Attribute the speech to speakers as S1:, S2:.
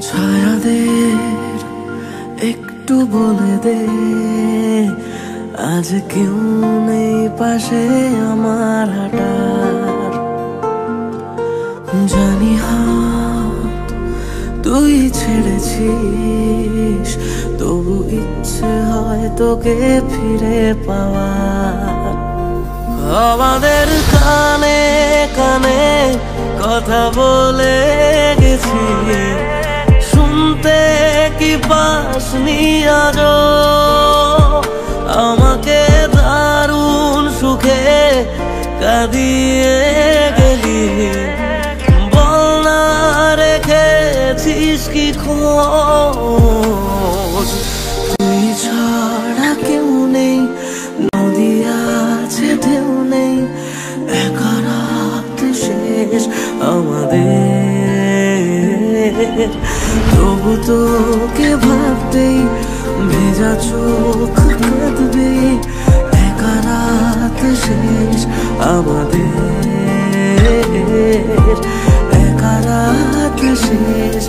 S1: ছায়াদের একটু বলে দে, আজ কেউ নেই পাশে আমার হাঁটার। জানি হাত তুই ছেড়েছিস, তবু ইচ্ছে হয় তোকে ফিরে পাওয়ার। আমাদের কানে কানে কথা বলে গেছি, শুনতে কি পাসনি আজও? আমাকে দারুণ সুখে কাঁদিয়ে গেলি, বল না রেখেছিস কি খোঁজ? তুই ছাড়া কেউ নেই, নদী আছে ঢেউ নেই, একা রাত শেষ আমাদের। তবু তোকে ভাবতেই ভেজা চোখ কাঁদবে, একা রাত শেষ আমাদের, একা রাত শেষ